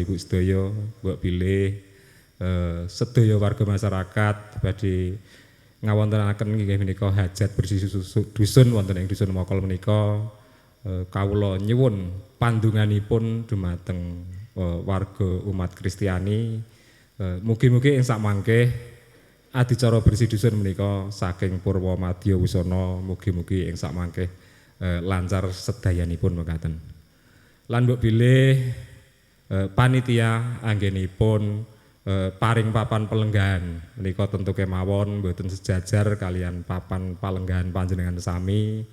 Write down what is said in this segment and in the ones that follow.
Ibu sedaya, mbok bilih sedaya warga masyarakat badhe ngawontenaken inggih menika hajat bersih dusun wonten ing dusun Mokol menika kawula nyuwun pandunganipun dumateng warga umat Kristiani mugi-mugi ing sakmangke adicara bersih dusun menika saking Purwa Madya Wusana mugi-mugi ing sakmangke lancar sedayanipun mekaten. Lan mbok bilih panitia anggenipun paring papan pelenggahan menika tentu kemawon mboten sejajar kalian papan palenggahan panjenengan sami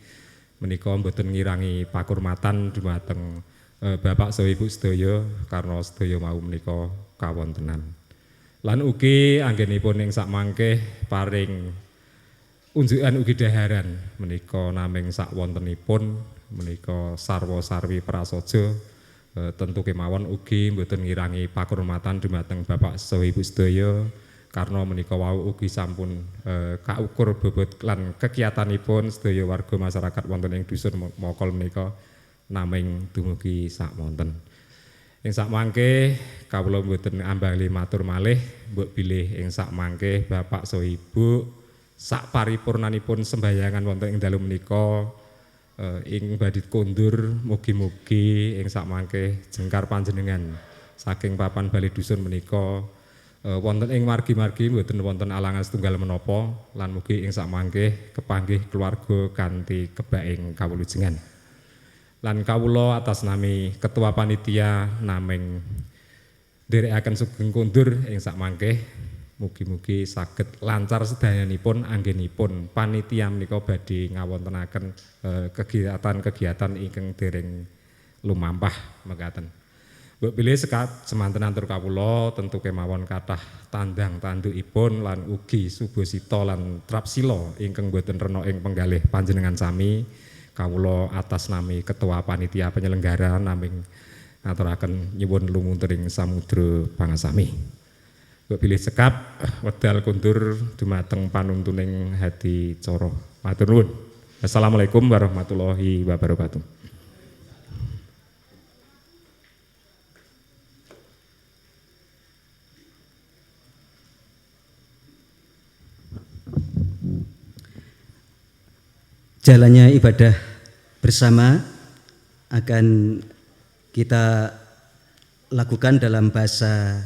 menika mboten ngirangi pakurmatan dumateng Bapak saha Ibu sedaya karena sedaya mau menika kawontenan. Lan ugi anggenipun ing sakmangke paring unjukan ugi daharan menika naming sakwontenipun menika sarwa sarwi prasaja tentu kemawon ugi mboten ngirangi pakurmatan dumateng Bapak saha Ibu sedaya karena menika wau ugi sampun kaukur bobot lan kegiatanipun sedaya warga masyarakat wonten ing dusun Mokol menika naming dumugi sakmonten. Ing sakmangke kawula mboten ambali matur malih mbok bilih ing sakmangke Bapak saha Ibu sak paripurnanipun sembayangan wonten ing dalu menika ing badhe kondur mugi-mugi ing sakmangke jengkar panjenengan saking papan bali dusun menika wonten ing margi-margi mboten wonten alangan setunggal menapa lan mugi ing sakmangke kepanggih keluarga kanthi kebaing kawulujengan. Lan kawula atas nami ketua panitia naming nderekaken sugeng kondur ing sakmangke mugi-mugi saged lancar sedayanipun anggenipun panitia menika badhe ngawontenaken kegiatan-kegiatan ingkang dereng lumampah mekaten. Mbok bilih semanten atur kawula tentu kemawon kathah tandang tandukipun lan ugi subasita lan trapsila ingkang boten rena ing penggalih panjenengan sami kawula atas nami ketua panitia penyelenggara naming ngaturaken nyuwun lumuntering samudra pangasami. Mbok bilih sekap wedal kundur dumateng panuntuning hadi cara. Matur nuwun. Assalamualaikum warahmatullahi wabarakatuh. Jalannya ibadah bersama akan kita lakukan dalam bahasa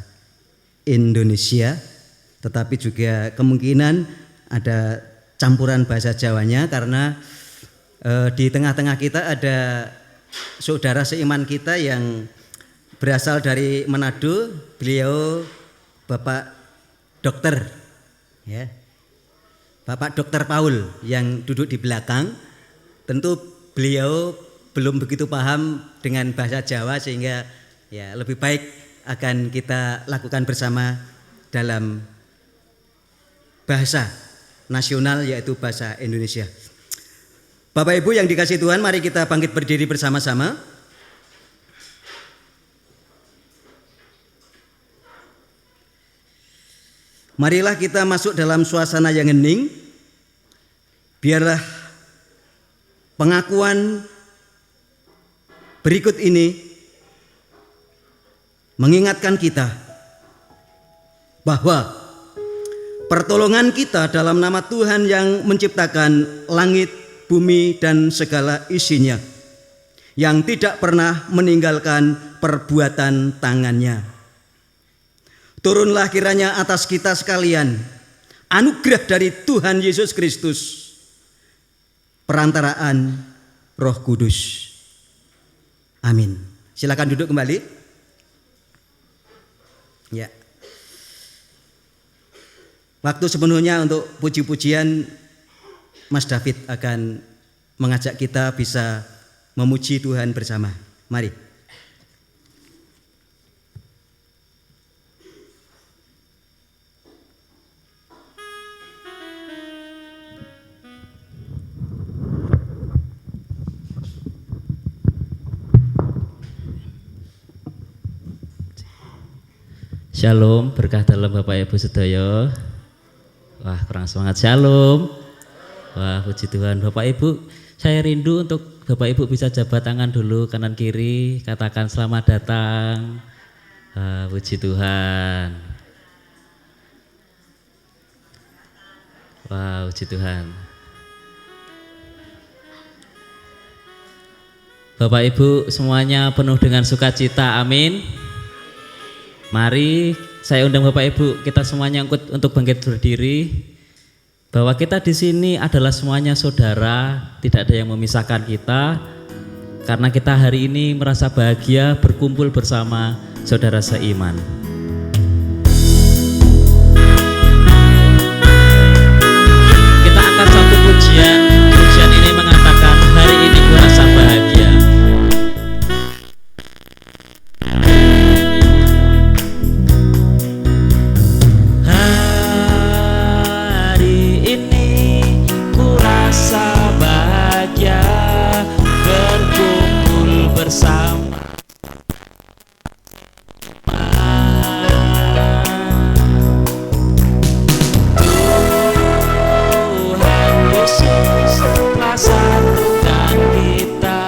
Indonesia, tetapi juga kemungkinan ada campuran bahasa Jawanya karena di tengah-tengah kita ada saudara seiman kita yang berasal dari Manado, beliau Bapak Dokter, ya. Bapak Dokter Paul yang duduk di belakang, tentu beliau belum begitu paham dengan bahasa Jawa sehingga ya lebih baik akan kita lakukan bersama dalam bahasa nasional yaitu bahasa Indonesia. Bapak Ibu yang dikasihi Tuhan, mari kita bangkit berdiri bersama-sama. Marilah kita masuk dalam suasana yang hening. Biarlah pengakuan berikut ini mengingatkan kita bahwa pertolongan kita dalam nama Tuhan yang menciptakan langit, bumi, dan segala isinya, yang tidak pernah meninggalkan perbuatan tangannya. Turunlah kiranya atas kita sekalian anugerah dari Tuhan Yesus Kristus, perantaraan Roh Kudus. Amin. Silakan duduk kembali. Ya. Waktu sepenuhnya untuk puji-pujian, Mas David akan mengajak kita bisa memuji Tuhan bersama. Mari. Shalom, berkah dalam Bapak Ibu sedaya. Wah, kurang semangat. Shalom. Wah, puji Tuhan. Bapak Ibu, saya rindu untuk Bapak Ibu bisa jabat tangan dulu kanan kiri, katakan selamat datang. Puji Tuhan. Wah, puji Tuhan. Bapak Ibu semuanya penuh dengan sukacita, amin. Mari saya undang Bapak Ibu kita semuanya untuk bangkit berdiri. Bahwa kita di sini adalah semuanya saudara, tidak ada yang memisahkan kita. Karena kita hari ini merasa bahagia berkumpul bersama saudara seiman. Kita angkat satu pujian. Pujian ini mengatakan hari ini ku rasa bahagia. Hari ini ku rasa bahagia berkumpul bersama. Tuhan Yesus telah satukan kita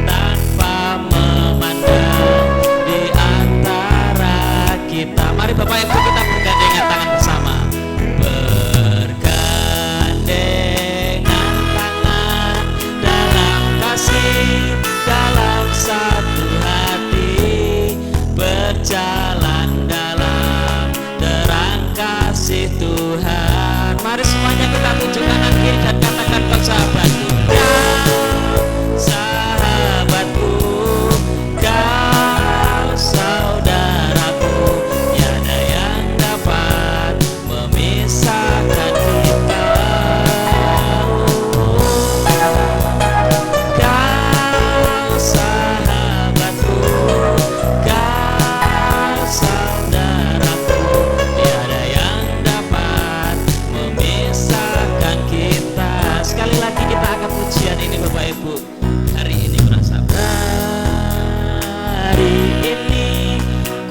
tanpa memandang di antara kita. Mari Bapak Ibu kita bergandengan tangan bersama. Bergandengan tangan dalam kasih, dalam satu hati, berjalan dalam terang kasih Tuhan. Mari semuanya kita tunjukkan kanan kiri dan katakan kau sahabatku, kau sahabatku, kau saudaraku, tiada yang dapat memisahkan kita. Kau sahabatku, kau saudaraku, tiada yang dapat memisahkan kita. Sekali lagi kita akan pujian ini Bapak Ibu. Hari ini kurasa hari ini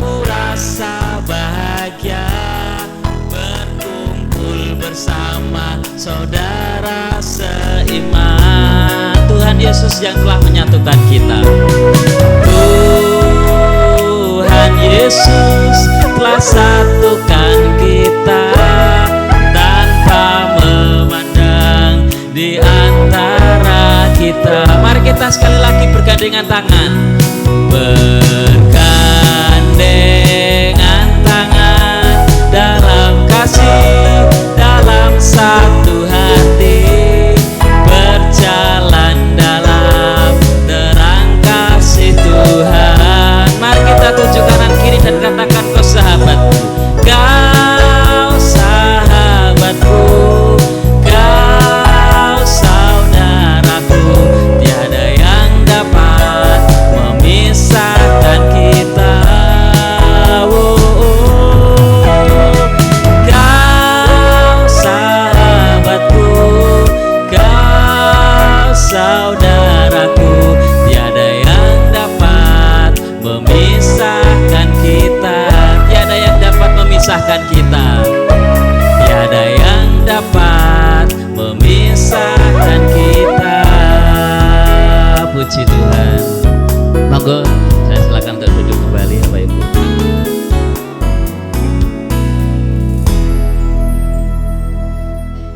kurasa bahagia berkumpul bersama saudara seiman. Tuhan Yesus yang telah menyatukan kita. Tuhan Yesus telah satukan kita tanpa memandang di antara kita. Mari kita sekali lagi bergandengan tangan. Bergandengan tangan dalam kasih, dalam satu hati, berjalan dalam terang kasih Tuhan. Mari kita tuju kanan kiri dan katakan kau sahabatku, kau sahabatku, kau saudaraku, tiada yang dapat memisahkan kita. Kau sahabatku, kau saudaraku, tiada yang dapat memisahkan kita. Tiada yang dapat memisahkan kita. Tiada yang dapat memisahkan kita. Puji Tuhan. Monggo saya silakan untuk duduk kembali Bapak Ibu.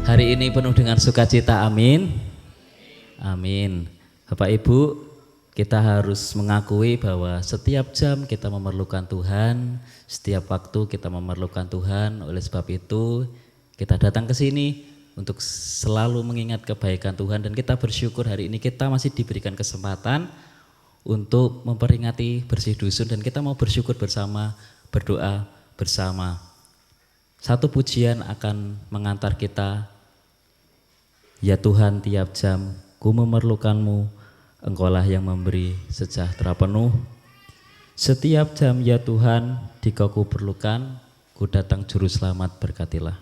Hari ini penuh dengan sukacita, amin. Amin. Bapak Ibu, kita harus mengakui bahwa setiap jam kita memerlukan Tuhan, setiap waktu kita memerlukan Tuhan. Oleh sebab itu, kita datang ke sini untuk selalu mengingat kebaikan Tuhan, dan kita bersyukur hari ini kita masih diberikan kesempatan untuk memperingati bersih dusun, dan kita mau bersyukur bersama, berdoa bersama. Satu pujian akan mengantar kita. Ya Tuhan, tiap jam ku memerlukanmu, Engkaulah yang memberi sejahtera penuh. Setiap jam ya Tuhan, jika ku perlukan, ku datang juru selamat, berkatilah.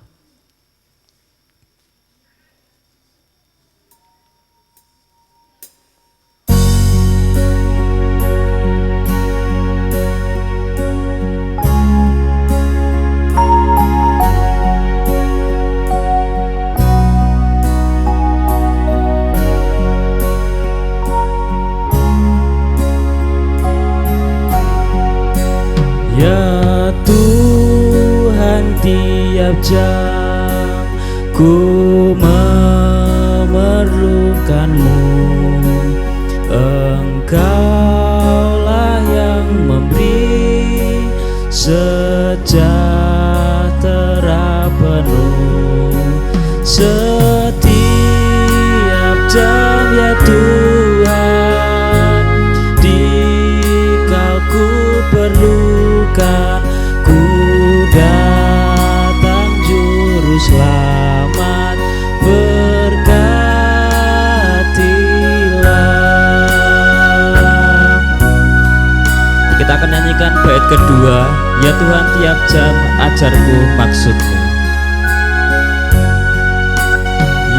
Ya Tuhan, tiap jam ku memerlukan-Mu. Engkaulah yang memberi sejahtera penuh. Setiap jam ya Tuhan, Dikau ku perlukan. Ku datang juru selamat, berkatilah. Kita akan nyanyikan bait kedua. Ya Tuhan, tiap jam ajarku maksud-Mu.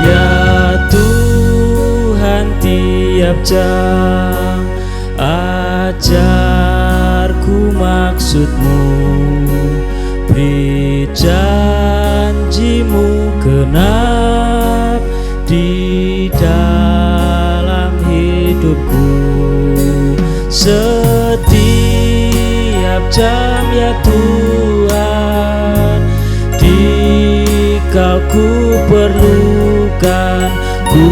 Ya Tuhan, tiap jam ajarku maksud-Mu. Beri janji-Mu genap di dalam hidupku. Setiap jam ya Tuhan, Dikau ku perlukan. Ku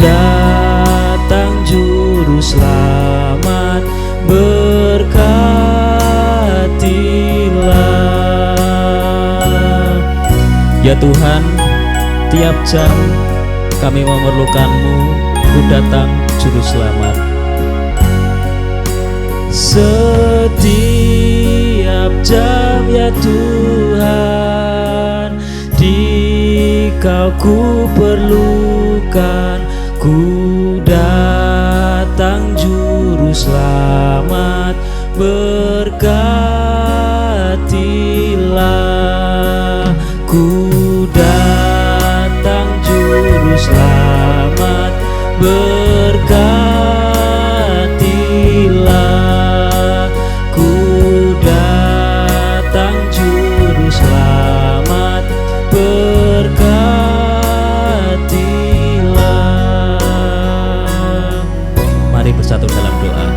datang juru selamat, berkatilah. Ya Tuhan, tiap jam kami memerlukan-Mu. Ku datang juru selamat. Setiap jam ya Tuhan, Dikau ku perlukan. Ku datang juru selamat, berkatilah. Ku datang juru selamat, berkatilah. Ku datang juru selamat, berkatilah. Mari bersatu dalam doa.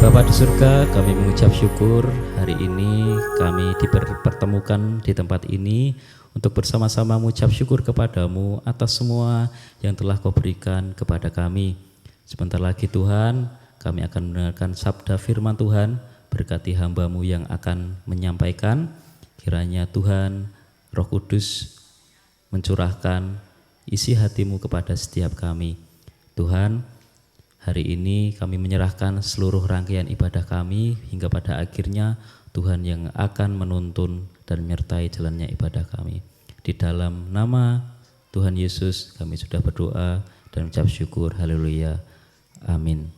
Bapa di surga, kami mengucap syukur hari ini kami dipertemukan di tempat ini untuk bersama-sama mengucap syukur kepadamu atas semua yang telah Kau berikan kepada kami. Sebentar lagi Tuhan, kami akan mendengarkan sabda firman Tuhan. Berkati hamba-Mu yang akan menyampaikan. Kiranya Tuhan, Roh Kudus mencurahkan isi hati-Mu kepada setiap kami. Tuhan, hari ini kami menyerahkan seluruh rangkaian ibadah kami hingga pada akhirnya Tuhan yang akan menuntun dan menyertai jalannya ibadah kami. Di dalam nama Tuhan Yesus kami sudah berdoa dan mengucap syukur. Haleluya. Amin.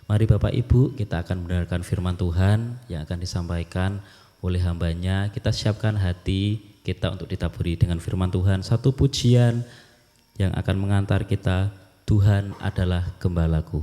Mari Bapak Ibu, kita akan mendengarkan firman Tuhan yang akan disampaikan oleh hambanya. Kita siapkan hati kita untuk ditaburi dengan firman Tuhan. Satu pujian yang akan mengantar kita, Tuhan adalah gembalaku.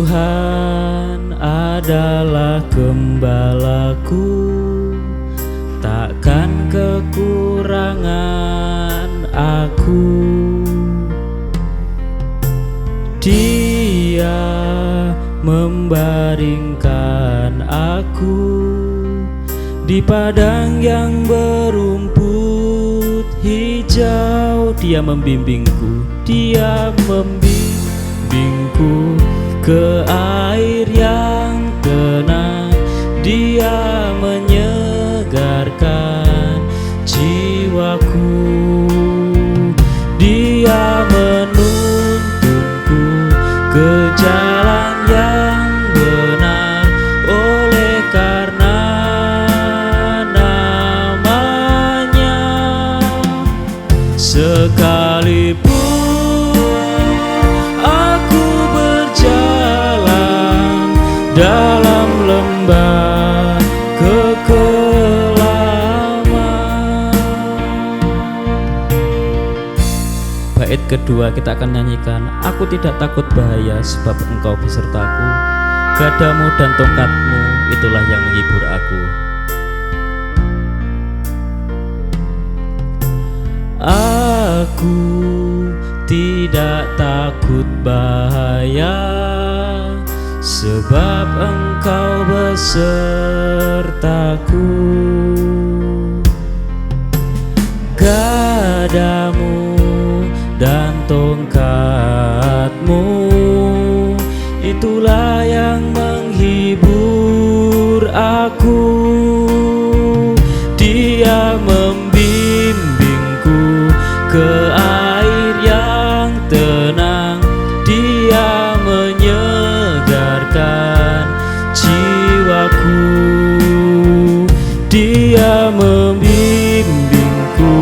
Tuhan adalah gembalaku, takkan kekurangan aku. Dia membaringkan aku di padang yang berumput hijau. Dia membimbingku, Dia membimbingku ke air yang tenang. Dia menyegarkan jiwaku. Dia menuntunku ke jalan yang benar oleh karena namanya. Sekalipun aku berjalan dalam lembah kekelaman. Baik bait kedua kita akan nyanyikan, aku tidak takut bahaya sebab engkau besertaku, gadamu dan tongkatmu itulah yang menghibur aku. Aku tidak takut bahaya sebab engkau besertaku, gadamu dan tongkatmu itulah yang menghibur aku. Dia membimbingku ke air yang tenang, dia menyegarkan jiwaku. Dia membimbingku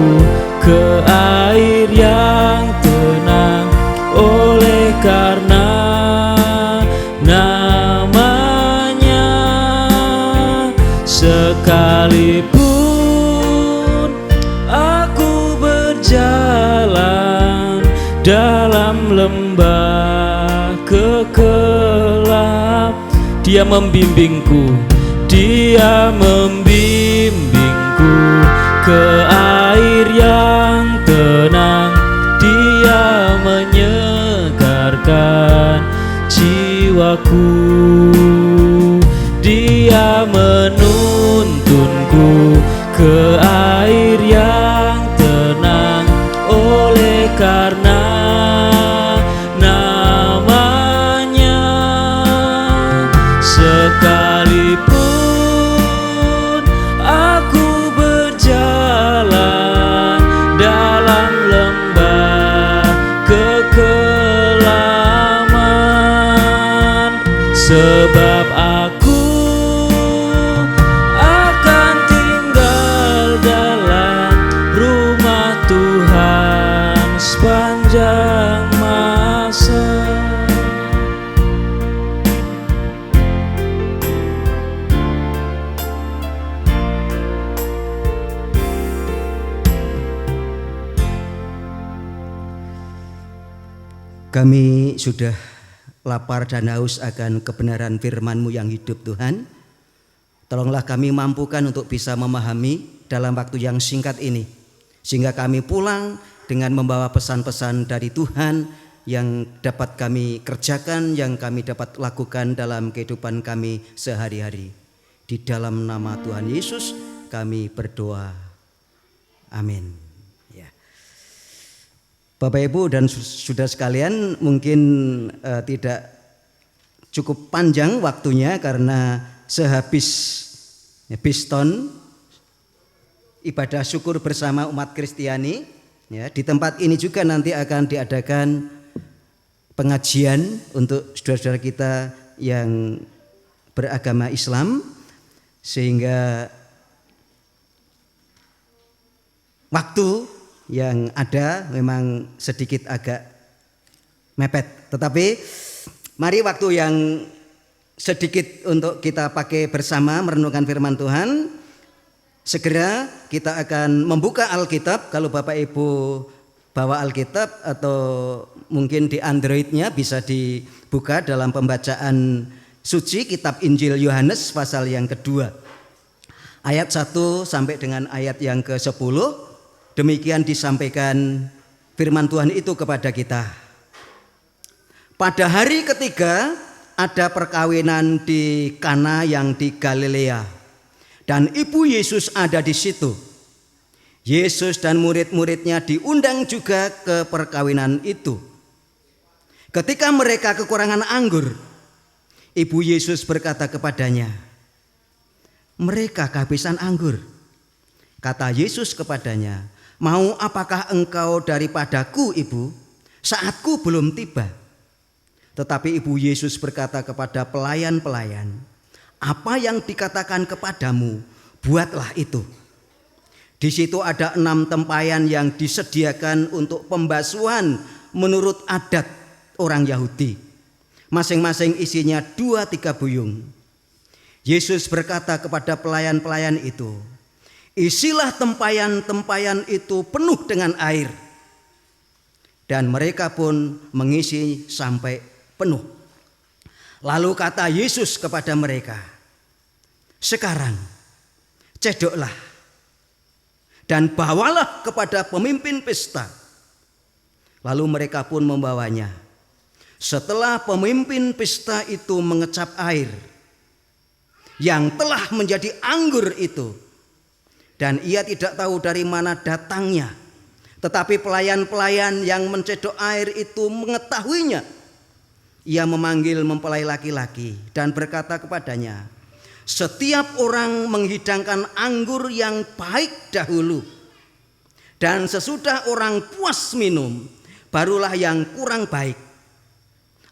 ke air yang tenang, oleh karena namanya. Sekalipun aku berjalan dalam lembah kegelap, dia membimbingku, dia membimbingku ke air yang tenang, dia menyegarkan jiwaku. Dia menuntunku ke air yang tenang, oleh karena namanya. Sekalipun aku berjalan dalam lembah kekelaman, sebab aku akan tinggal dalam rumah Tuhan sepanjang masa. Kami sudah lapar dan haus akan kebenaran firman-Mu yang hidup, Tuhan. Tolonglah kami mampukan untuk bisa memahami dalam waktu yang singkat ini, sehingga kami pulang dengan membawa pesan-pesan dari Tuhan yang dapat kami kerjakan, yang kami dapat lakukan dalam kehidupan kami sehari-hari. Di dalam nama Tuhan Yesus kami berdoa. Amin. Ya. Bapak Ibu dan saudara sekalian, mungkin tidak cukup panjang waktunya karena sehabis Piston ibadah syukur bersama umat Kristiani, ya, di tempat ini juga nanti akan diadakan pengajian untuk saudara-saudara kita yang beragama Islam, sehingga waktu yang ada memang sedikit agak mepet, tetapi mari waktu yang sedikit untuk kita pakai bersama merenungkan firman Tuhan. Segera kita akan membuka Alkitab. Kalau Bapak Ibu bawa Alkitab atau mungkin di Androidnya bisa dibuka dalam pembacaan suci kitab Injil Yohanes pasal yang kedua, ayat 1 sampai dengan ayat yang ke-10. Demikian disampaikan firman Tuhan itu kepada kita. Pada hari ketiga ada perkawinan di Kana yang di Galilea, dan ibu Yesus ada di situ. Yesus dan murid-muridnya diundang juga ke perkawinan itu. Ketika mereka kekurangan anggur, ibu Yesus berkata kepadanya, "Mereka kehabisan anggur." Kata Yesus kepadanya, "Mau apakah engkau daripadaku, ibu? Saatku belum tiba." Tetapi ibu Yesus berkata kepada pelayan-pelayan, "Apa yang dikatakan kepadamu, buatlah itu." Di situ ada 6 tempayan yang disediakan untuk pembasuhan menurut adat orang Yahudi. Masing-masing isinya 2-3 buyung. Yesus berkata kepada pelayan-pelayan itu, "Isilah tempayan-tempayan itu penuh dengan air." dan mereka pun mengisi sampai penuh. Lalu kata Yesus kepada mereka, "Sekarang cedoklah dan bawalah kepada pemimpin pesta." Lalu mereka pun membawanya. Setelah pemimpin pesta itu mengecap air yang telah menjadi anggur itu, dan ia tidak tahu dari mana datangnya, tetapi pelayan-pelayan yang mencedok air itu mengetahuinya. Ia memanggil mempelai laki-laki dan berkata kepadanya, "Setiap orang menghidangkan anggur yang baik dahulu, dan sesudah orang puas minum, barulah yang kurang baik.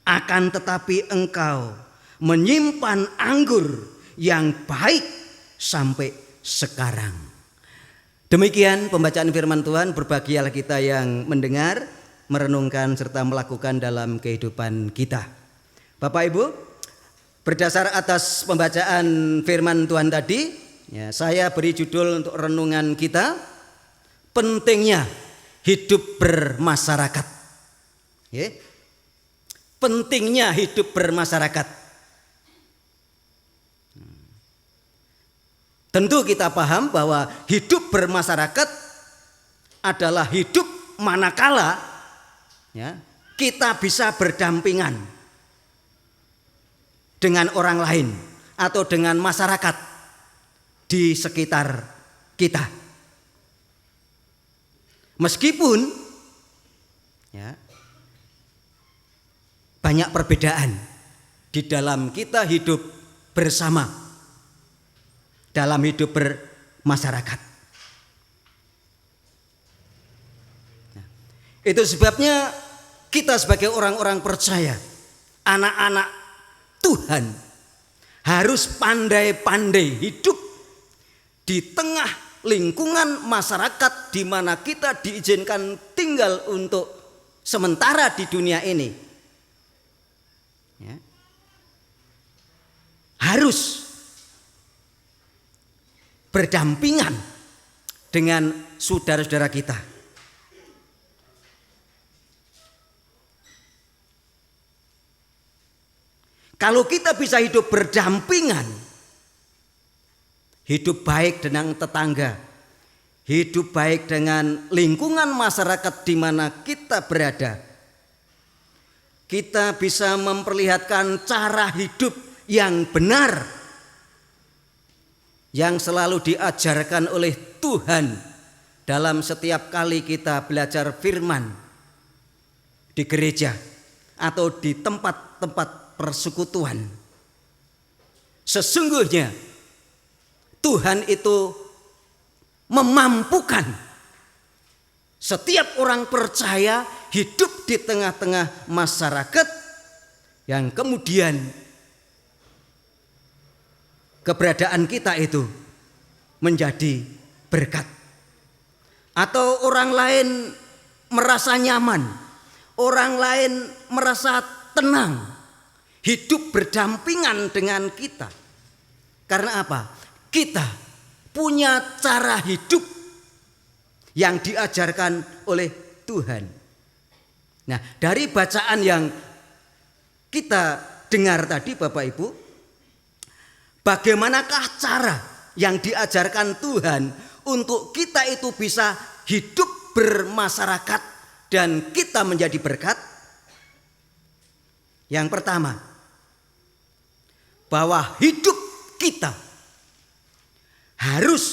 Akan tetapi engkau menyimpan anggur yang baik sampai sekarang." Demikian pembacaan firman Tuhan. Berbahagialah kita yang mendengar, merenungkan serta melakukan dalam kehidupan kita. Bapak Ibu, berdasar atas pembacaan firman Tuhan tadi, saya beri judul untuk renungan kita, pentingnya hidup bermasyarakat. Pentingnya hidup bermasyarakat. Tentu kita paham bahwa hidup bermasyarakat adalah hidup manakala kita bisa berdampingan dengan orang lain atau dengan masyarakat di sekitar kita. Meskipun banyak perbedaan di dalam kita hidup bersama, dalam hidup bermasyarakat. Itu sebabnya kita sebagai orang-orang percaya, anak-anak Tuhan, harus pandai-pandai hidup di tengah lingkungan masyarakat di mana kita diizinkan tinggal untuk sementara di dunia ini. Harus berdampingan dengan saudara-saudara kita. Kalau kita bisa hidup berdampingan, hidup baik dengan tetangga, hidup baik dengan lingkungan masyarakat di mana kita berada, kita bisa memperlihatkan cara hidup yang benar yang selalu diajarkan oleh Tuhan dalam setiap kali kita belajar firman di gereja atau di tempat-tempat persekutuan. Sesungguhnya Tuhan itu memampukan setiap orang percaya hidup di tengah-tengah masyarakat yang kemudian keberadaan kita itu menjadi berkat. Atau orang lain merasa nyaman, orang lain merasa tenang, hidup berdampingan dengan kita. Karena apa? Kita punya cara hidup yang diajarkan oleh Tuhan. Nah, dari bacaan yang kita dengar tadi Bapak Ibu, bagaimanakah cara yang diajarkan Tuhan untuk kita itu bisa hidup bermasyarakat dan kita menjadi berkat? Yang pertama, bahwa hidup kita harus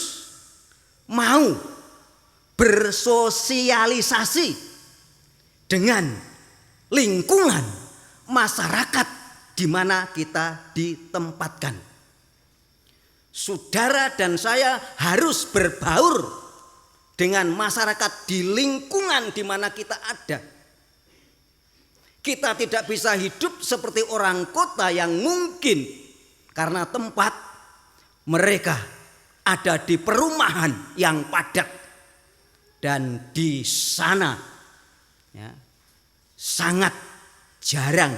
mau bersosialisasi dengan lingkungan masyarakat di mana kita ditempatkan. Saudara dan saya harus berbaur dengan masyarakat di lingkungan di mana kita ada. Kita tidak bisa hidup seperti orang kota yang mungkin karena tempat mereka ada di perumahan yang padat, dan di sana sangat jarang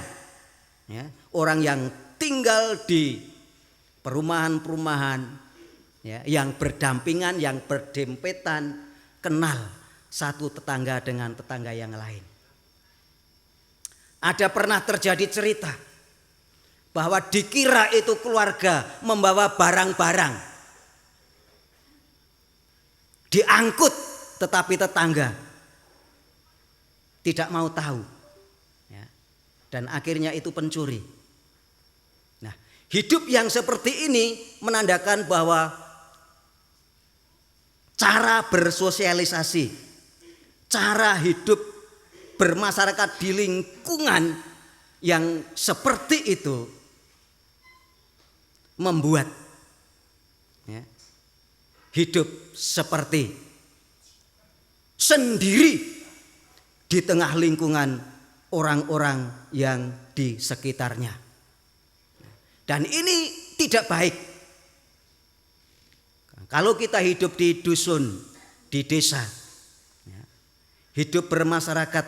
orang yang tinggal di perumahan-perumahan yang berdampingan, yang berdempetan, kenal satu tetangga dengan tetangga yang lain. Ada pernah terjadi cerita bahwa dikira itu keluarga membawa barang-barang, diangkut, tetapi tetangga tidak mau tahu, ya. Dan akhirnya itu pencuri. Nah, hidup yang seperti ini menandakan bahwa cara bersosialisasi, cara hidup bermasyarakat di lingkungan yang seperti itu membuat, ya, hidup seperti sendiri di tengah lingkungan orang-orang yang di sekitarnya. Dan ini tidak baik. Kalau kita hidup di dusun, di desa, hidup bermasyarakat,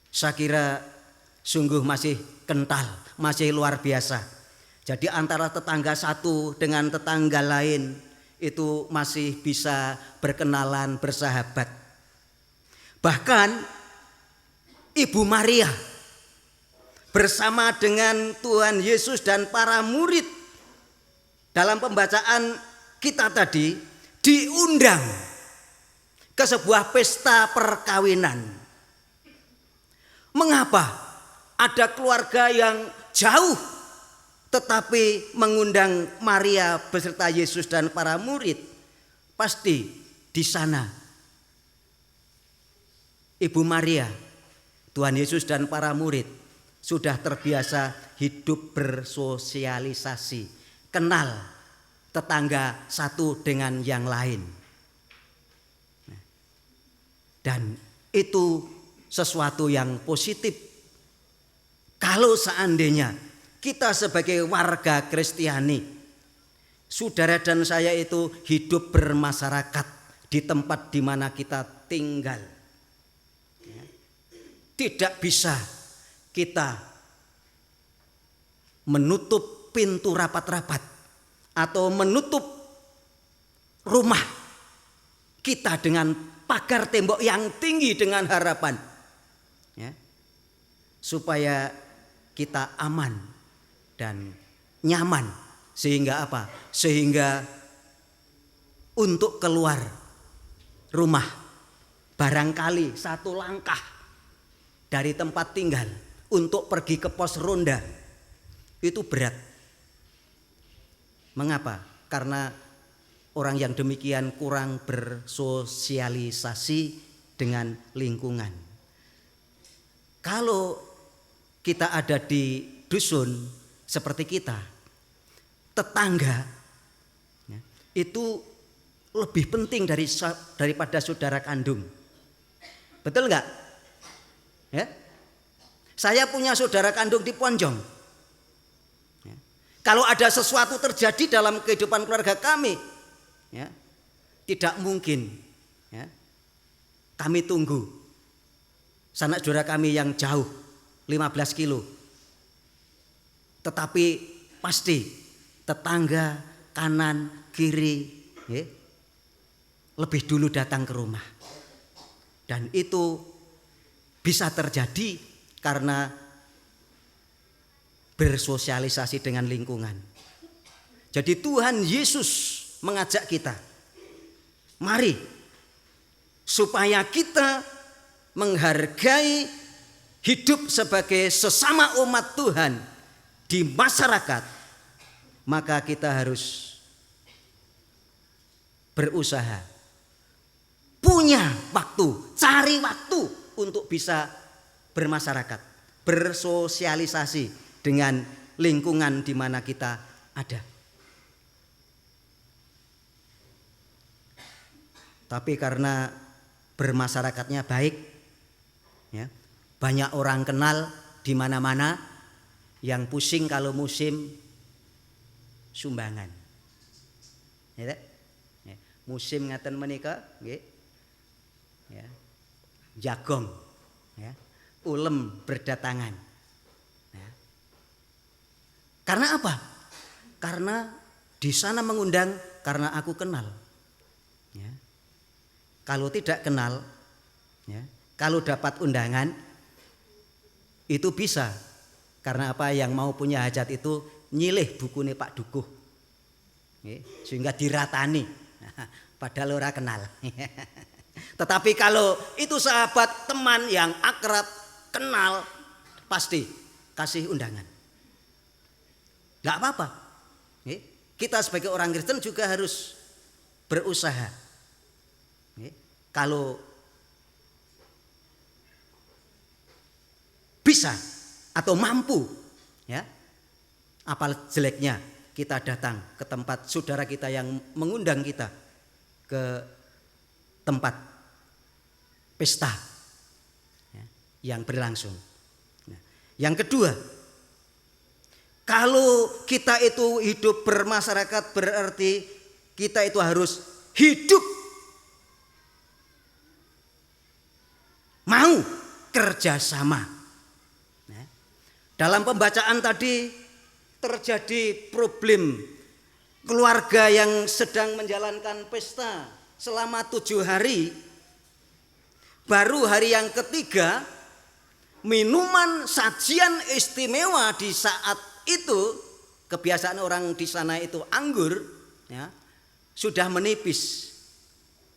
saya kira sungguh masih kental, masih luar biasa. Jadi antara tetangga satu dengan tetangga lain itu masih bisa berkenalan, bersahabat. Bahkan Ibu Maria bersama dengan Tuhan Yesus dan para murid dalam pembacaan kita tadi diundang ke sebuah pesta perkawinan. Mengapa ada keluarga yang jauh tetapi mengundang Maria beserta Yesus dan para murid? Pasti di sana Ibu Maria, Tuhan Yesus dan para murid sudah terbiasa hidup bersosialisasi, kenal tetangga satu dengan yang lain. Dan itu sesuatu yang positif. Kalau seandainya kita sebagai warga Kristiani, saudara dan saya itu hidup bermasyarakat di tempat di mana kita tinggal, tidak bisa kita menutup pintu rapat-rapat atau menutup rumah kita dengan pagar tembok yang tinggi dengan harapan, ya, supaya kita aman dan nyaman. Sehingga apa? Sehingga untuk keluar rumah barangkali satu langkah dari tempat tinggal untuk pergi ke pos ronda itu berat. Mengapa? Karena orang yang demikian kurang bersosialisasi dengan lingkungan. Kalau kita ada di dusun seperti kita, tetangga, ya, itu lebih penting daripada saudara kandung. Betul enggak? Ya? Saya punya saudara kandung di Ponjong. Ya. Kalau ada sesuatu terjadi dalam kehidupan keluarga kami, ya, tidak mungkin, ya, kami tunggu sanak saudara kami yang jauh 15 kilo. Tetapi pasti tetangga kanan kiri, ya, lebih dulu datang ke rumah. Dan itu bisa terjadi karena bersosialisasi dengan lingkungan. Jadi Tuhan Yesus mengajak kita, mari supaya kita menghargai hidup sebagai sesama umat Tuhan di masyarakat, maka kita harus berusaha, punya waktu, cari waktu untuk bisa bermasyarakat, bersosialisasi dengan lingkungan di mana kita ada. Tapi karena bermasyarakatnya baik, ya, banyak orang kenal di mana-mana, yang pusing kalau musim sumbangan. Ya, musim ngaten menika, nggih. Ya. Jagong, ya, ulem berdatangan. Ya. Karena apa? Karena di sana mengundang karena aku kenal. Ya. Kalau tidak kenal, ya, kalau dapat undangan, Itu bisa. Karena apa, yang mau punya hajat itu nyilih bukune Pak Dukuh. Sehingga diratani. Padahal ora kenal. Tetapi kalau itu sahabat, teman yang akrab, kenal, pasti kasih undangan. Gak apa-apa. Kita sebagai orang Kristen juga harus berusaha. Kalau bisa atau mampu, ya, apal jeleknya kita datang ke tempat saudara kita yang mengundang kita ke tempat pesta, ya, yang berlangsung. Nah, yang kedua, kalau kita itu hidup bermasyarakat berarti kita itu harus hidup mau kerjasama. Nah, dalam pembacaan tadi terjadi problem keluarga yang sedang menjalankan pesta selama 7 hari. Baru hari yang ketiga minuman sajian istimewa di saat itu, kebiasaan orang di sana itu anggur, ya, sudah menipis,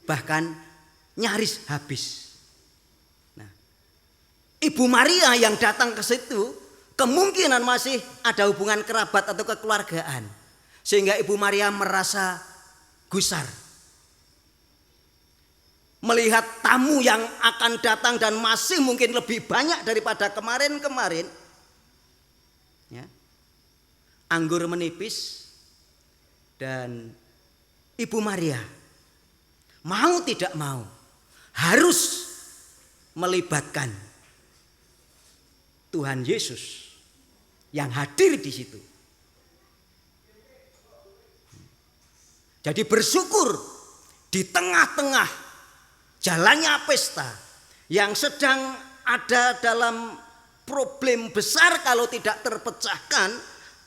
bahkan nyaris habis. Nah, Ibu Maria yang datang ke situ kemungkinan masih ada hubungan kerabat atau kekeluargaan, sehingga Ibu Maria merasa gusar melihat tamu yang akan datang dan masih mungkin lebih banyak daripada kemarin-kemarin, ya. Anggur menipis dan Ibu Maria mau tidak mau harus melibatkan Tuhan Yesus yang hadir di situ. Jadi bersyukur di tengah-tengah jalannya pesta yang sedang ada dalam problem besar kalau tidak terpecahkan,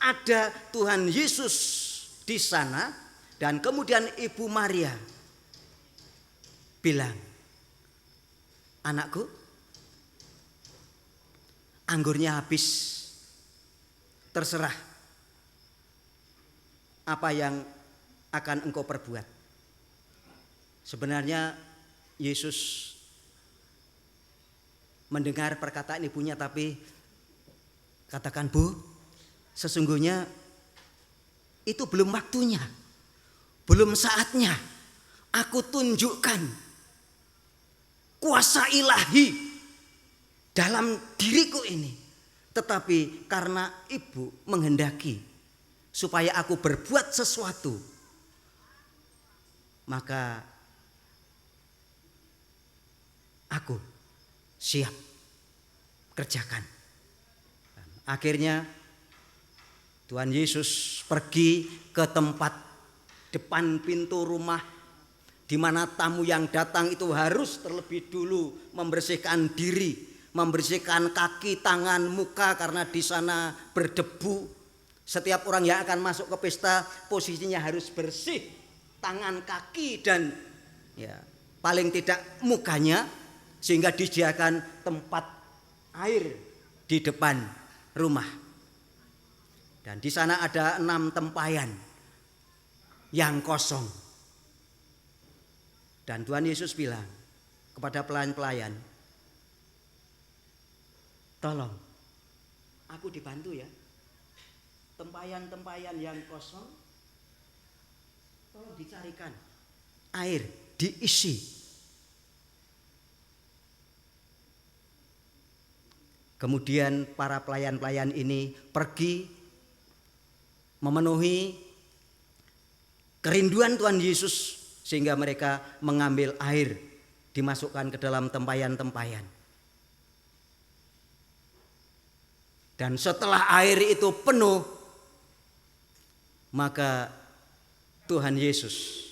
ada Tuhan Yesus di sana, dan kemudian Ibu Maria bilang, "Anakku, anggurnya habis, terserah apa yang akan engkau perbuat." Sebenarnya Yesus mendengar perkataan ibunya, tapi katakan, "Bu, sesungguhnya itu belum waktunya, belum saatnya aku tunjukkan kuasa ilahi dalam diriku ini. Tetapi karena ibu menghendaki supaya aku berbuat sesuatu, maka aku siap kerjakan." Akhirnya Tuhan Yesus pergi ke tempat depan pintu rumah, di mana tamu yang datang itu harus terlebih dulu membersihkan diri, membersihkan kaki, tangan, muka, karena di sana berdebu. Setiap orang yang akan masuk ke pesta posisinya harus bersih, tangan, kaki, dan ya paling tidak mukanya, sehingga disediakan tempat air di depan rumah. Dan di sana ada 6 tempayan yang kosong. Dan Tuhan Yesus bilang kepada pelayan-pelayan, "Tolong aku dibantu ya. Tempayan-tempayan yang kosong tolong dicarikan air, diisi." Kemudian para pelayan-pelayan ini pergi memenuhi kerinduan Tuhan Yesus, sehingga mereka mengambil air, dimasukkan ke dalam tempayan-tempayan. Dan setelah air itu penuh, maka Tuhan Yesus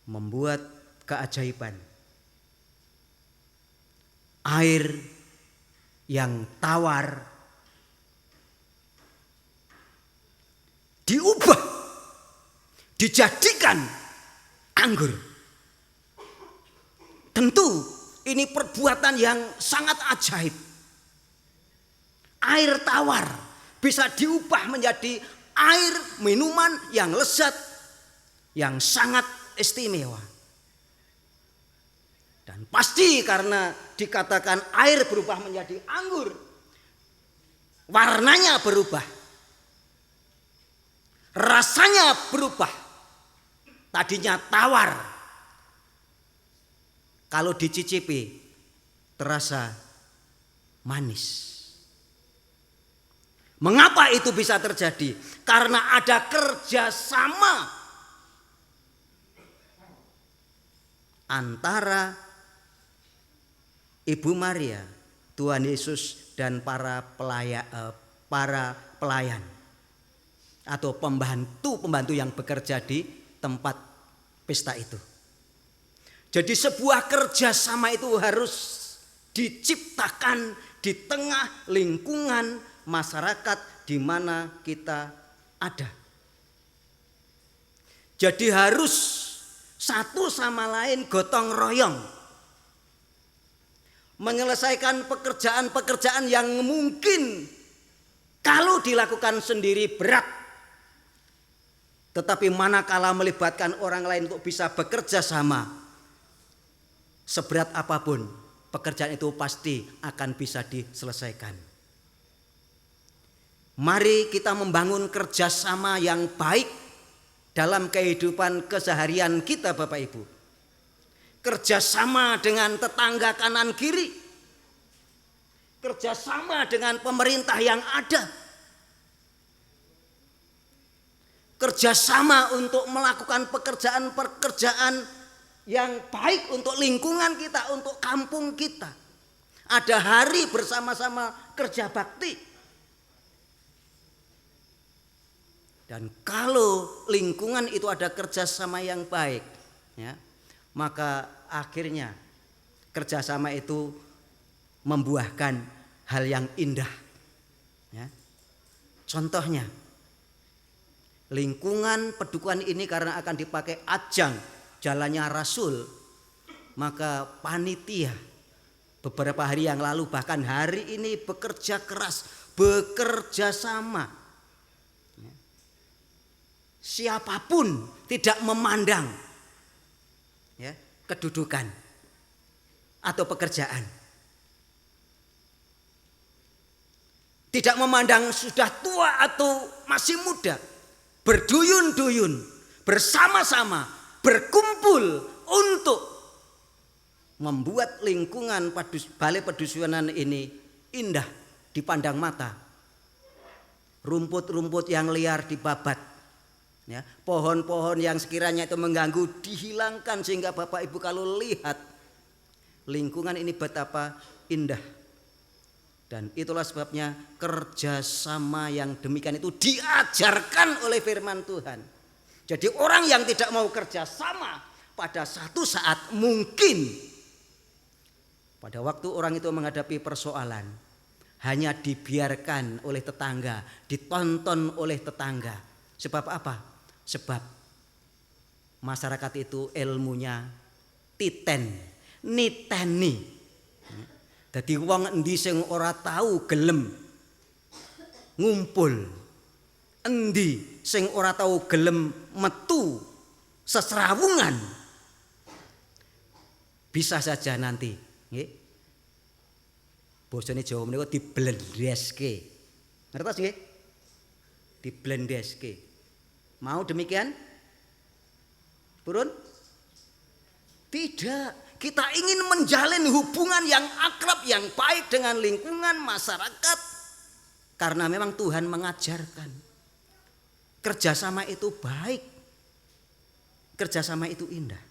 membuat keajaiban. Air yang tawar diubah, dijadikan anggur. Tentu ini perbuatan yang sangat ajaib. Air tawar bisa diubah menjadi air minuman yang lezat, yang sangat istimewa. Dan pasti karena dikatakan air berubah menjadi anggur, warnanya berubah, rasanya berubah. Tadinya tawar, kalau dicicipi terasa manis. Mengapa itu bisa terjadi? Karena ada kerjasama antara Ibu Maria, Tuhan Yesus, dan para pelayan atau pembantu yang bekerja di tempat pesta itu. Jadi sebuah kerjasama itu harus diciptakan di tengah lingkungan masyarakat di mana kita ada. Jadi harus satu sama lain gotong royong menyelesaikan pekerjaan-pekerjaan yang mungkin kalau dilakukan sendiri berat. Tetapi manakala melibatkan orang lain untuk bisa bekerja sama, seberat apapun pekerjaan itu pasti akan bisa diselesaikan. Mari kita membangun kerjasama yang baik dalam kehidupan keseharian kita, Bapak Ibu. Kerjasama dengan tetangga kanan kiri, kerjasama dengan pemerintah yang ada, kerjasama untuk melakukan pekerjaan-pekerjaan yang baik untuk lingkungan kita, untuk kampung kita. Ada hari bersama-sama kerja bakti. Dan kalau lingkungan itu ada kerjasama yang baik, ya, maka akhirnya kerjasama itu membuahkan hal yang indah. Ya. Contohnya, lingkungan pedukuhan ini karena akan dipakai ajang jalannya Rasul, maka panitia beberapa hari yang lalu bahkan hari ini bekerja keras, bekerja sama. Siapapun tidak memandang, ya, kedudukan atau pekerjaan, tidak memandang sudah tua atau masih muda, berduyun-duyun bersama-sama berkumpul untuk membuat lingkungan balai pedusunan ini indah dipandang mata. Rumput-rumput yang liar dibabat, ya, pohon-pohon yang sekiranya itu mengganggu dihilangkan sehingga Bapak Ibu kalau lihat lingkungan ini betapa indah. Dan itulah sebabnya kerjasama yang demikian itu diajarkan oleh firman Tuhan. Jadi orang yang tidak mau kerjasama pada satu saat mungkin pada waktu orang itu menghadapi persoalan hanya dibiarkan oleh tetangga, ditonton oleh tetangga. Sebab apa? Sebab masyarakat itu ilmunya niteni. Dadi wong endi sing ora tahu gelem ngumpul, endi sing ora tahu gelem metu seserawungan, bisa saja nanti, nggih. Bosone Jawa menika diblendeske. Ngertos nggih? Diblendeske. Mau demikian? Purun? Tidak. Kita ingin menjalin hubungan yang akrab, yang baik dengan lingkungan masyarakat. Karena memang Tuhan mengajarkan. Kerjasama itu baik. Kerjasama itu indah.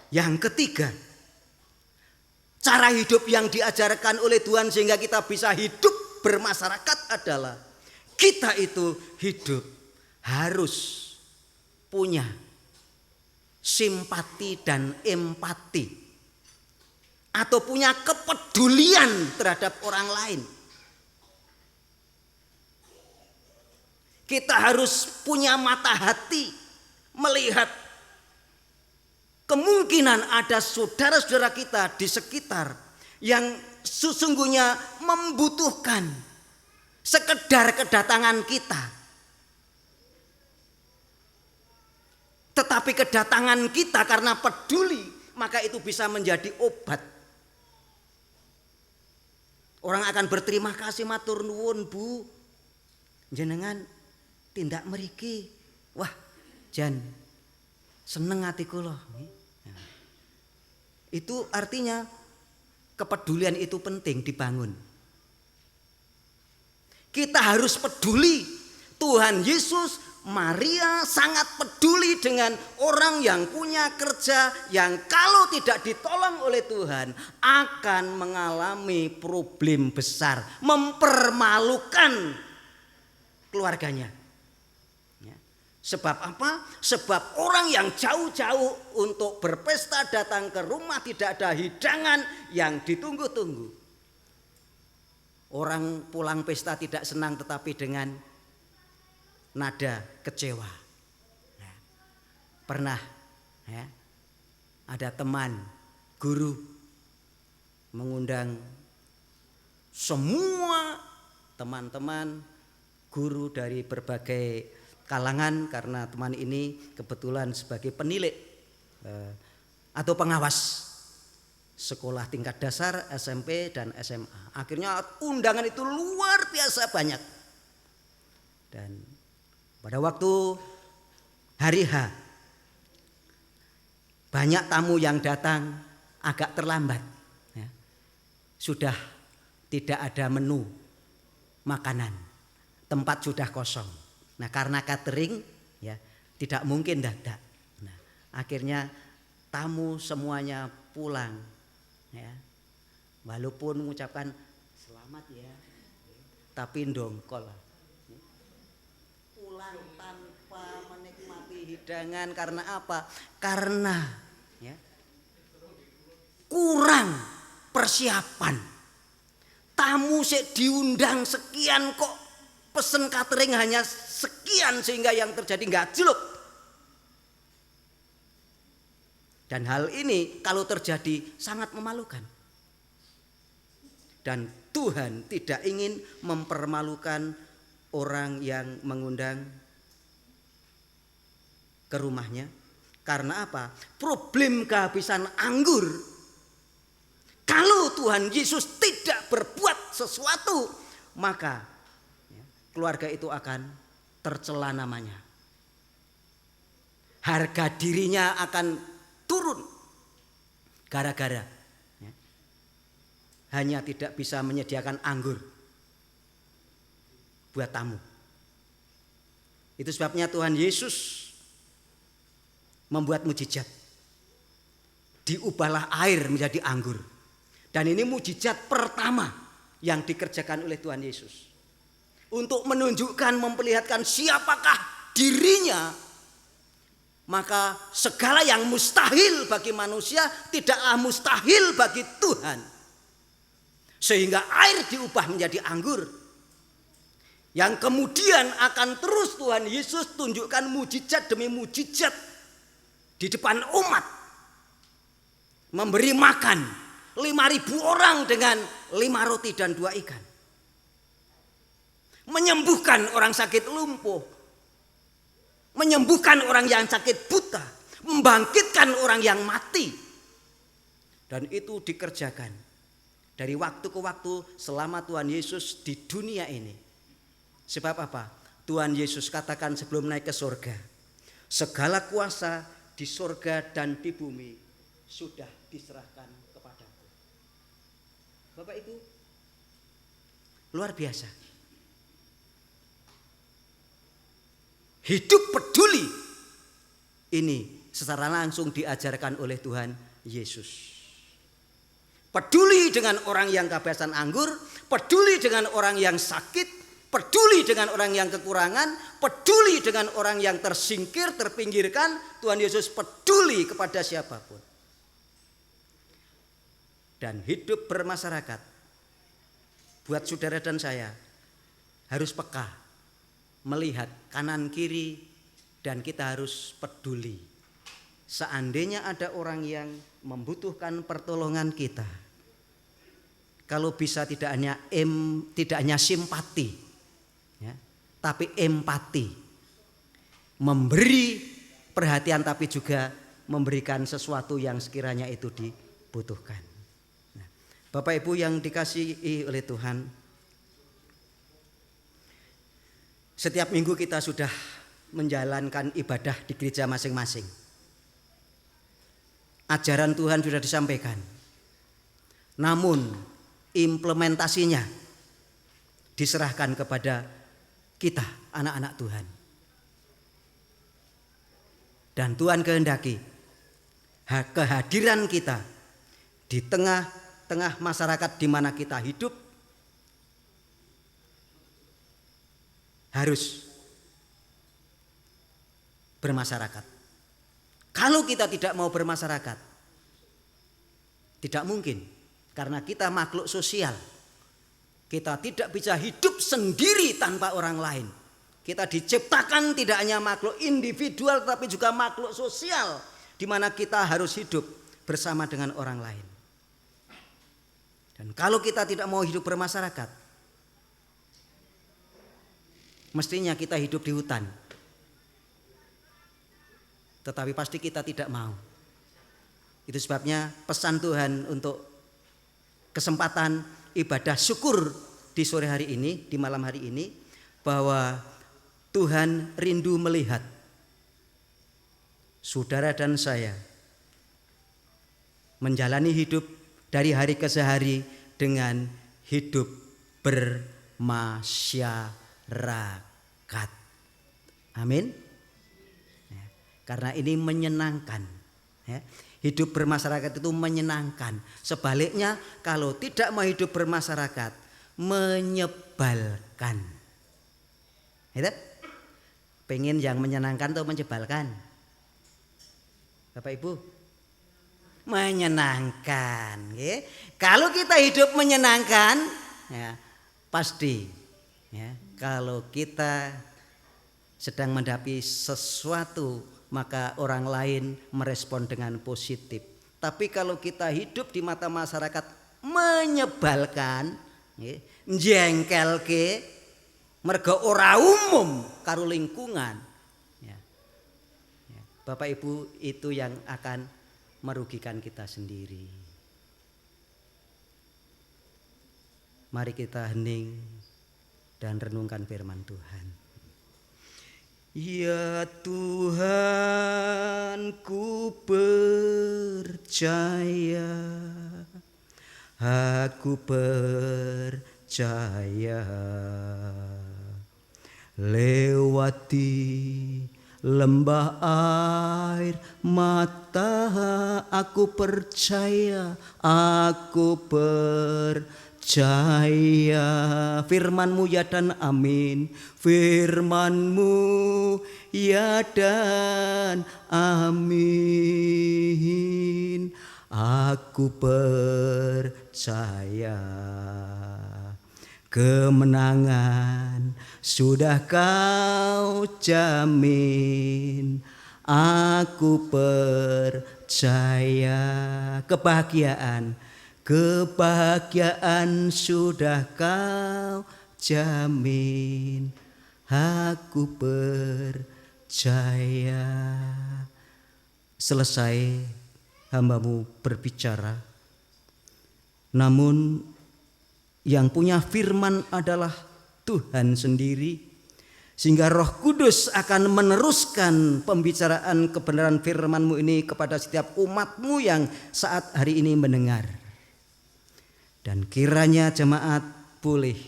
Yang ketiga, cara hidup yang diajarkan oleh Tuhan sehingga kita bisa hidup bermasyarakat adalah kita itu hidup harus punya simpati dan empati atau punya kepedulian terhadap orang lain. Kita harus punya mata hati melihat kemungkinan ada saudara-saudara kita di sekitar yang sesungguhnya membutuhkan sekedar kedatangan kita. Tetapi kedatangan kita karena peduli, maka itu bisa menjadi obat. Orang akan berterima kasih, matur nuwun Bu, jenengan tindak mriki. Wah, jan seneng atiku loh. Itu artinya kepedulian itu penting dibangun. Kita harus peduli. Tuhan Yesus, Maria sangat peduli dengan orang yang punya kerja, yang kalau tidak ditolong oleh Tuhan akan mengalami problem besar, mempermalukan keluarganya. Sebab apa? Sebab orang yang jauh-jauh untuk berpesta datang ke rumah tidak ada hidangan yang ditunggu-tunggu. Orang pulang pesta tidak senang tetapi dengan nada kecewa. Pernah ya, ada teman guru mengundang semua teman-teman guru dari berbagai kalangan, karena teman ini kebetulan sebagai penilik atau pengawas sekolah tingkat dasar, SMP dan SMA. Akhirnya undangan itu luar biasa banyak. Dan pada waktu hari H, banyak tamu yang datang agak terlambat. Ya. Sudah tidak ada menu makanan, tempat sudah kosong. Nah, karena catering ya tidak mungkin dadak. Nah, akhirnya tamu semuanya pulang ya. Walaupun mengucapkan selamat ya, tapi ndongkol. Pulang tanpa menikmati hidangan karena apa? Karena ya, kurang persiapan. Tamu sik diundang sekian kok pesen catering hanya sekian, sehingga yang terjadi nggak jelek. Dan hal ini kalau terjadi sangat memalukan. Dan Tuhan tidak ingin mempermalukan orang yang mengundang ke rumahnya. Karena apa? Problem kehabisan anggur. Kalau Tuhan Yesus tidak berbuat sesuatu, maka keluarga itu akan tercela namanya. Harga dirinya akan turun gara-gara ya, hanya tidak bisa menyediakan anggur buat tamu. Itu sebabnya Tuhan Yesus membuat mujizat. Diubahlah air menjadi anggur. Dan ini mujizat pertama yang dikerjakan oleh Tuhan Yesus. Untuk menunjukkan, memperlihatkan siapakah dirinya, maka segala yang mustahil bagi manusia tidaklah mustahil bagi Tuhan. Sehingga air diubah menjadi anggur, yang kemudian akan terus Tuhan Yesus tunjukkan mujizat demi mujizat di depan umat. Memberi makan 5.000 orang dengan 5 roti dan 2 ikan. Menyembuhkan orang sakit lumpuh, menyembuhkan orang yang sakit buta, membangkitkan orang yang mati. Dan itu dikerjakan dari waktu ke waktu selama Tuhan Yesus di dunia ini. Sebab apa? Tuhan Yesus katakan sebelum naik ke surga, segala kuasa di surga dan di bumi sudah diserahkan kepadaku. Bapak Ibu, luar biasa. Hidup peduli ini secara langsung diajarkan oleh Tuhan Yesus. Peduli dengan orang yang kehabisan anggur, peduli dengan orang yang sakit, peduli dengan orang yang kekurangan, peduli dengan orang yang tersingkir, terpinggirkan. Tuhan Yesus peduli kepada siapapun. Dan hidup bermasyarakat buat saudara dan saya harus peka, melihat kanan kiri, dan kita harus peduli. seandainya ada orang yang membutuhkan pertolongan kita, kalau bisa tidak hanya simpati, ya, tapi empati, memberi perhatian tapi juga memberikan sesuatu yang sekiranya itu dibutuhkan. Nah, Bapak Ibu yang dikasihi oleh Tuhan, setiap minggu kita sudah menjalankan ibadah di gereja masing-masing. Ajaran Tuhan sudah disampaikan. Namun implementasinya diserahkan kepada kita, anak-anak Tuhan. Dan Tuhan kehendaki kehadiran kita di tengah-tengah masyarakat di mana kita hidup harus bermasyarakat. Kalau kita tidak mau bermasyarakat, tidak mungkin, karena kita makhluk sosial. Kita tidak bisa hidup sendiri tanpa orang lain. Kita diciptakan tidak hanya makhluk individual tapi juga makhluk sosial, di mana kita harus hidup bersama dengan orang lain. Dan kalau kita tidak mau hidup bermasyarakat, mestinya kita hidup di hutan. Tetapi pasti kita tidak mau. Itu sebabnya pesan Tuhan untuk kesempatan ibadah syukur di sore hari ini, di malam hari ini, bahwa Tuhan rindu melihat saudara dan saya menjalani hidup dari hari ke hari dengan hidup bermasyarakat. Amin. Karena ini menyenangkan, ya. Hidup bermasyarakat itu menyenangkan. Sebaliknya kalau tidak mau hidup bermasyarakat, menyebalkan. Itu? Pengen yang menyenangkan atau menyebalkan? Bapak Ibu? Menyenangkan, ya. Kalau kita hidup menyenangkan, ya, pasti, ya, kalau kita sedang menghadapi sesuatu, maka orang lain merespon dengan positif. Tapi kalau kita hidup di mata masyarakat menyebalkan, njengkelke, mergo ora umum karo lingkungan, ya. Bapak Ibu, itu yang akan merugikan kita sendiri. Mari kita hening dan renungkan firman Tuhan. Ya Tuhan, ku percaya, aku percaya, lewati lembah air mata, aku percaya, firman-Mu ya dan amin, firman-Mu ya dan amin. Aku percaya kemenangan sudah Kau jamin. Aku percaya kebahagiaan sudah Kau jamin. Aku percaya. Selesai hamba-Mu berbicara, namun yang punya firman adalah Tuhan sendiri, sehingga Roh Kudus akan meneruskan pembicaraan kebenaran firman-Mu ini kepada setiap umat-Mu yang saat hari ini mendengar. Dan kiranya jemaat boleh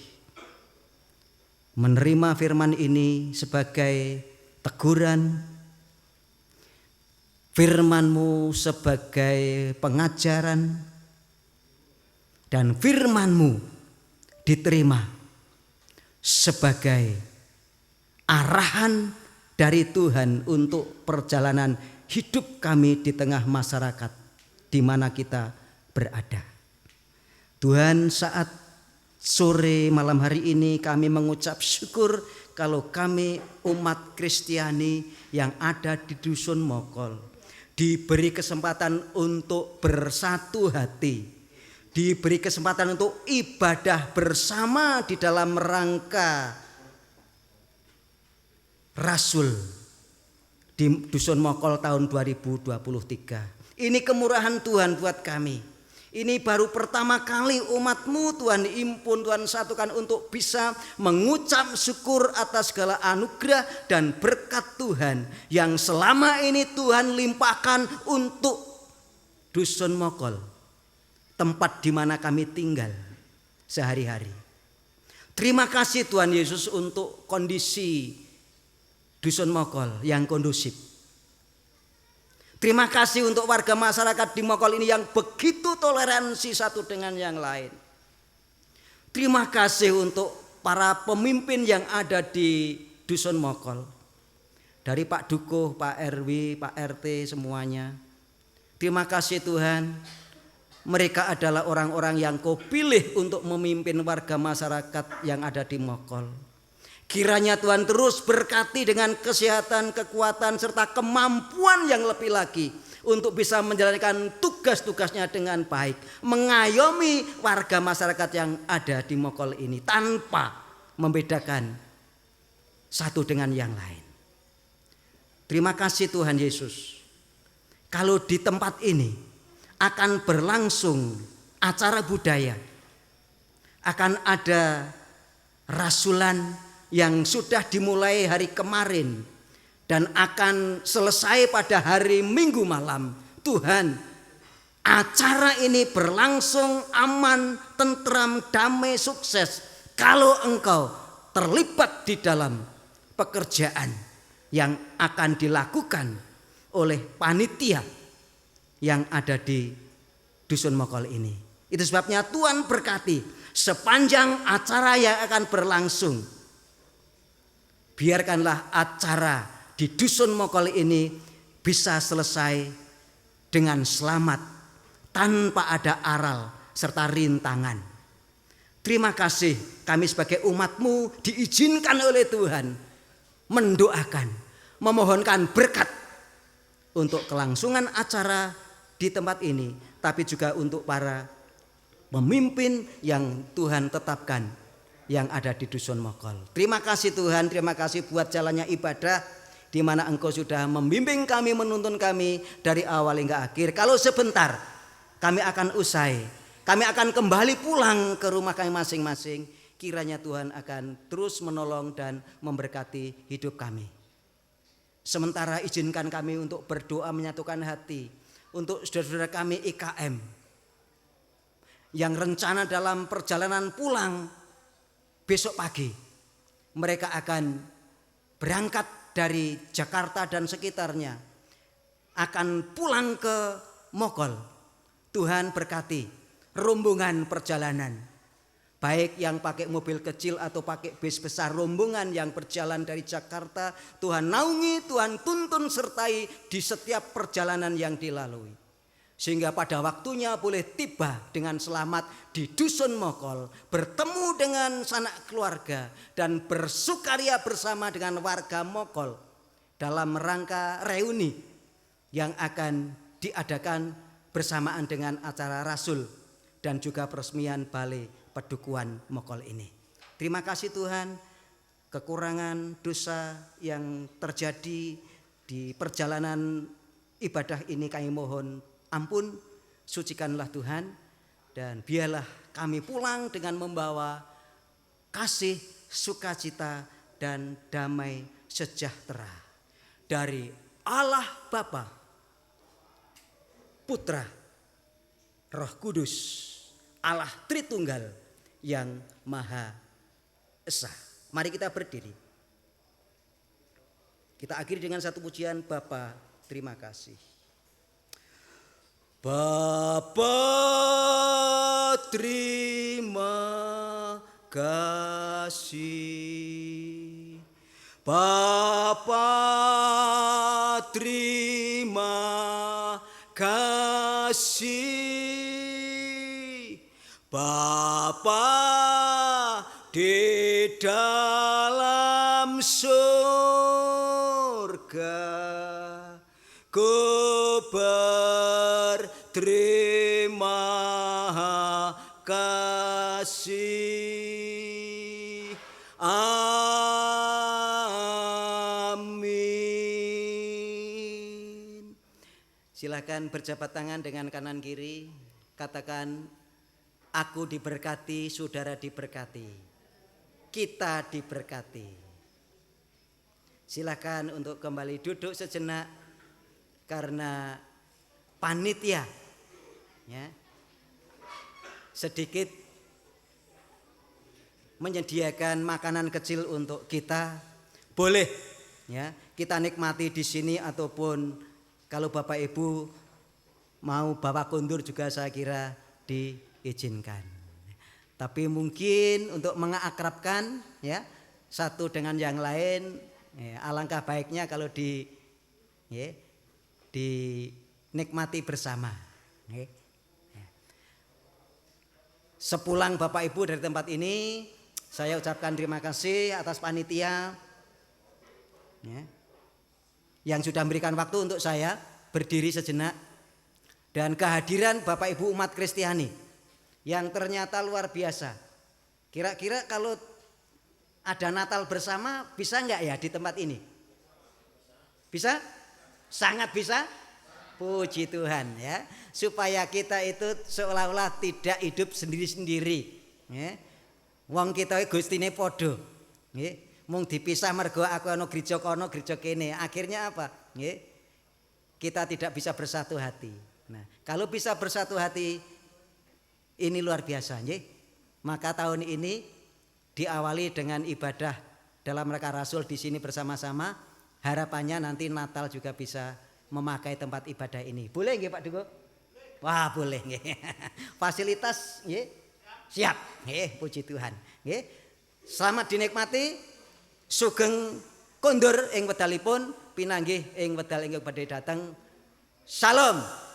menerima firman ini sebagai teguran, firman-Mu sebagai pengajaran, dan firman-Mu diterima sebagai arahan dari Tuhan untuk perjalanan hidup kami di tengah masyarakat di mana kita berada. Tuhan, saat sore malam hari ini kami mengucap syukur kalau kami umat Kristiani yang ada di Dusun Mokol, diberi kesempatan untuk bersatu hati, diberi kesempatan untuk ibadah bersama di dalam rangka Rasul di Dusun Mokol tahun 2023. Ini kemurahan Tuhan buat kami. Ini baru pertama kali umat-Mu Tuhan impun, Tuhan satukan untuk bisa mengucap syukur atas segala anugerah dan berkat Tuhan yang selama ini Tuhan limpahkan untuk Dusun Mokol, tempat di mana kami tinggal sehari-hari. Terima kasih Tuhan Yesus untuk kondisi Dusun Mokol yang kondusif. Terima kasih untuk warga masyarakat di Mokol ini yang begitu toleransi satu dengan yang lain. Terima kasih untuk para pemimpin yang ada di Dusun Mokol. Dari Pak Dukuh, Pak RW, Pak RT semuanya. Terima kasih Tuhan. Mereka adalah orang-orang yang Kau pilih untuk memimpin warga masyarakat yang ada di Mokol. Kiranya Tuhan terus berkati dengan kesehatan, kekuatan, serta kemampuan yang lebih lagi untuk bisa menjalankan tugas-tugasnya dengan baik, mengayomi warga masyarakat yang ada di Mokol ini tanpa membedakan satu dengan yang lain. Terima kasih Tuhan Yesus. Kalau di tempat ini akan berlangsung acara budaya, akan ada rasulan yang sudah dimulai hari kemarin dan akan selesai pada hari Minggu malam. Tuhan, acara ini berlangsung aman, tentram, damai, sukses kalau Engkau terlibat di dalam pekerjaan yang akan dilakukan oleh panitia yang ada di Dusun Mokol ini. Itu sebabnya Tuhan berkati sepanjang acara yang akan berlangsung. Biarkanlah acara di Dusun Mokol ini bisa selesai dengan selamat tanpa ada aral serta rintangan. Terima kasih kami sebagai umat-Mu diizinkan oleh Tuhan mendoakan, memohonkan berkat untuk kelangsungan acara di tempat ini, tapi juga untuk para pemimpin yang Tuhan tetapkan yang ada di Dusun Mokol. Terima kasih Tuhan, terima kasih buat jalannya ibadah di mana Engkau sudah membimbing kami, menuntun kami dari awal hingga akhir. Kalau sebentar kami akan usai, kami akan kembali pulang ke rumah kami masing-masing. Kiranya Tuhan akan terus menolong dan memberkati hidup kami. Sementara izinkan kami untuk berdoa menyatukan hati untuk saudara-saudara kami IKM yang rencana dalam perjalanan pulang besok pagi. Mereka akan berangkat dari Jakarta dan sekitarnya, akan pulang ke Mokol. Tuhan berkati rombongan perjalanan, baik yang pakai mobil kecil atau pakai bis besar, rombongan yang berjalan dari Jakarta. Tuhan naungi, Tuhan tuntun sertai di setiap perjalanan yang dilalui, sehingga pada waktunya boleh tiba dengan selamat di Dusun Mokol, bertemu dengan sanak keluarga dan bersukaria bersama dengan warga Mokol dalam rangka reuni yang akan diadakan bersamaan dengan acara Rasul dan juga peresmian Balai Pedukuhan Mokol ini. Terima kasih Tuhan, kekurangan dosa yang terjadi di perjalanan ibadah ini kami mohon ampun, sucikanlah Tuhan, dan biarlah kami pulang dengan membawa kasih, sukacita, dan damai sejahtera dari Allah Bapa, Putra, Roh Kudus, Allah Tritunggal yang Maha Esa. Mari kita berdiri. Kita akhiri dengan satu pujian. Bapa, terima kasih. Bapa, terima kasih. Bapa, terima kasih. Bapa di dalam surga, ku terima kasih. Amin. Silakan berjabat tangan dengan kanan kiri. Katakan, aku diberkati, saudara diberkati. Kita diberkati. Silakan untuk kembali duduk sejenak karena panitia ya sedikit menyediakan makanan kecil untuk kita. Boleh ya kita nikmati di sini ataupun kalau Bapak Ibu mau bawa kondur juga saya kira diizinkan. Tapi mungkin untuk mengakrabkan ya satu dengan yang lain ya, alangkah baiknya kalau dinikmati bersama. Ya. Sepulang Bapak Ibu dari tempat ini, saya ucapkan terima kasih atas panitia ya, yang sudah memberikan waktu untuk saya berdiri sejenak, dan kehadiran Bapak Ibu umat Kristiani yang ternyata luar biasa. Kira-kira kalau ada Natal bersama bisa nggak ya di tempat ini? Bisa? Sangat bisa? Puji Tuhan ya. Supaya kita itu seolah-olah tidak hidup sendiri-sendiri ya. Wong kita gustine padha nggih. Mung dipisah mergo aku ana gereja kono gereja kene. Akhirnya apa? Nggih. Kita tidak bisa bersatu hati. Nah, kalau bisa bersatu hati ini luar biasa nggih. Maka tahun ini diawali dengan ibadah dalam rangka Rasul di sini bersama-sama. Harapannya nanti Natal juga bisa memakai tempat ibadah ini. Boleh nggih Pak Duko? Wah, boleh nggih. Fasilitas nggih. Siap. Nggih, puji Tuhan. Nggih. Selamat dinikmati. Sugeng kondur ing wedalipun, pinanggih ing wedal ingkang badhe dateng. Salam.